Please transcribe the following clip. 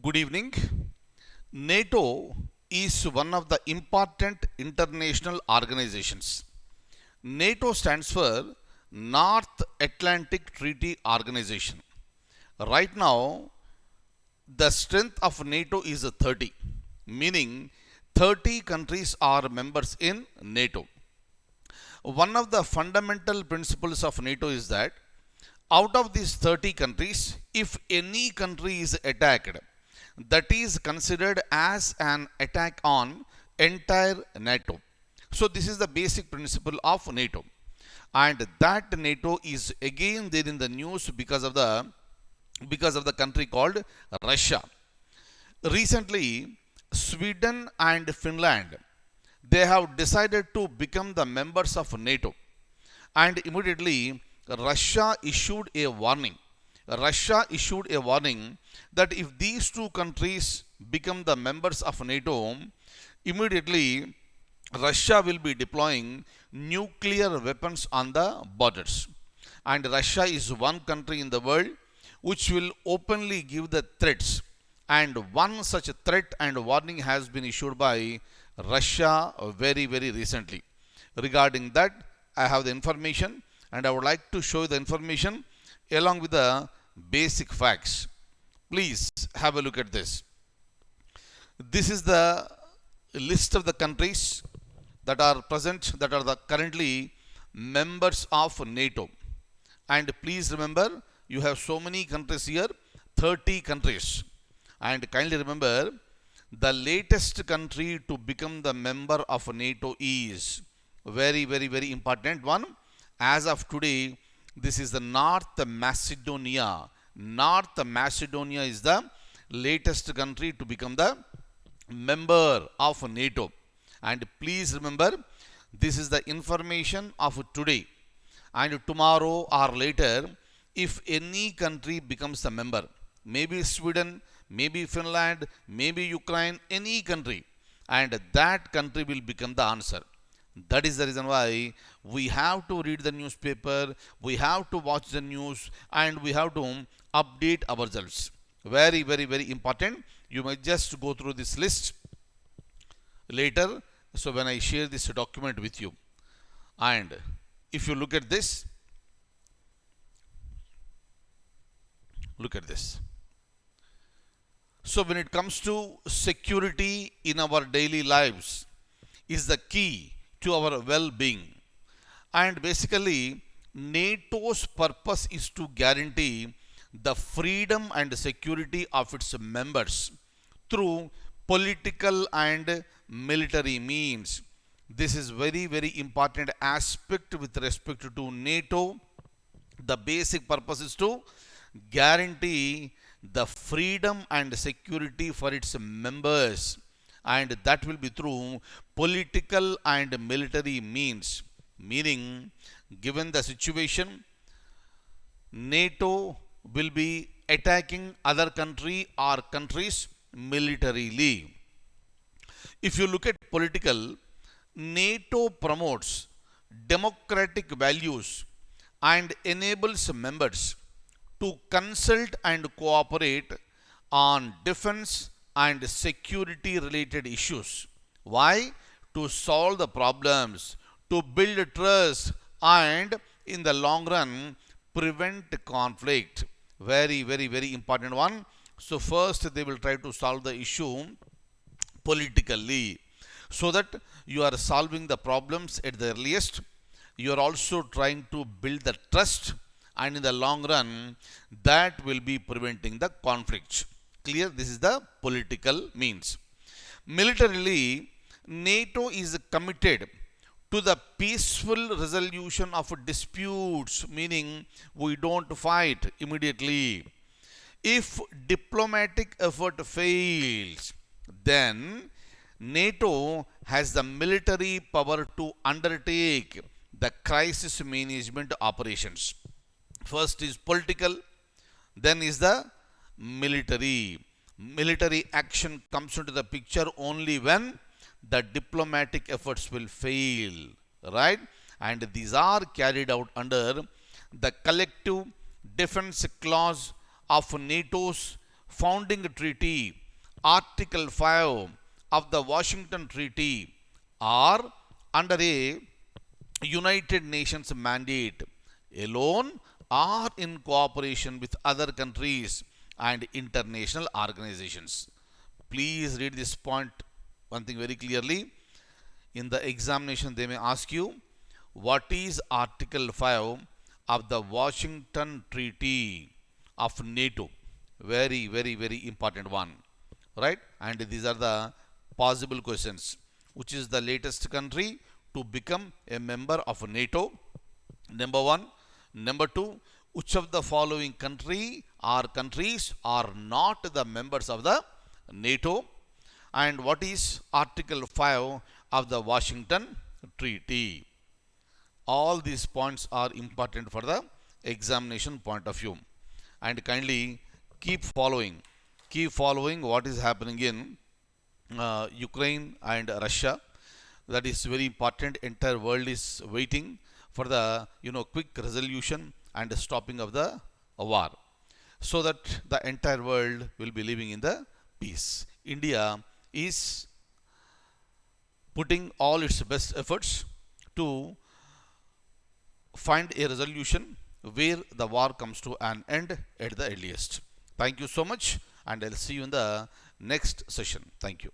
Good evening. NATO is one of the important international organizations. NATO stands for North Atlantic Treaty Organization. Right now, the strength of NATO is 30, meaning 30 countries are members in NATO. One of the fundamental principles of NATO is that out of these 30 countries, if any country is attacked, that is considered as an attack on entire NATO. So this is the basic principle of NATO. And that NATO is again there in the news because of the country called Russia. Recently, Sweden and Finland, they have decided to become the members of NATO. And immediately Russia issued a warning. Russia issued a warning that if these two countries become the members of NATO, immediately Russia will be deploying nuclear weapons on the borders. And Russia is one country in the world which will openly give the threats. And one such threat and warning has been issued by Russia very, very recently. Regarding that, I have the information and I would like to show you the information along with the basic facts. Please have a look at this. This is the list of the countries that are present, that are the currently members of NATO. And please remember, you have so many countries here, 30 countries. And kindly remember, the latest country to become the member of NATO is very, very, very important one. As of today, this is the North Macedonia. North Macedonia is the latest country to become the member of NATO. And please remember, this is the information of today. And tomorrow or later, if any country becomes a member, maybe Sweden, maybe Finland, maybe Ukraine, any country, and that country will become the answer. That is the reason why we have to read the newspaper, we have to watch the news, and we have to update ourselves. Very, very, very important. You might just go through this list later. So when I share this document with you, and if you look at this, look at this. So when it comes to security in our daily lives is the key to our well-being. And basically, NATO's purpose is to guarantee the freedom and security of its members through political and military means. This is very, very important aspect with respect to NATO. The basic purpose is to guarantee the freedom and security for its members, and that will be through political and military means. Meaning, given the situation, NATO will be attacking other country or countries militarily. If you look at political, NATO promotes democratic values and enables members to consult and cooperate on defense and security related issues. Why? To solve the problems, to build trust, and in the long run, prevent conflict. Very, very, very important one. So first they will try to solve the issue politically, so that you are solving the problems at the earliest. You are also trying to build the trust, and in the long run, that will be preventing the conflict. Clear? This is the political means. Militarily, NATO is committed to the peaceful resolution of disputes, meaning we don't fight immediately. If diplomatic effort fails, then NATO has the military power to undertake the crisis management operations. First is political, then is the military. Military action comes into the picture only when the diplomatic efforts will fail, right? And these are carried out under the collective defense clause of NATO's founding treaty, Article 5 of the Washington Treaty, or under a United Nations mandate alone, or in cooperation with other countries and international organizations. Please read this point one thing very clearly. In the examination, they may ask you, what is Article 5 of the Washington Treaty of NATO? Very, very, very important one, right? And these are the possible questions. Which is the latest country to become a member of NATO? Number one. Number two, which of the following countries are not the members of the NATO? And what is Article 5 of the Washington Treaty? All these points are important for the examination point of view. And kindly keep following what is happening in Ukraine and Russia. That is very important. Entire world is waiting for the quick resolution and stopping of the war, so that the entire world will be living in the peace. India is putting all its best efforts to find a resolution where the war comes to an end at the earliest. Thank you so much, and I'll see you in the next session. Thank you.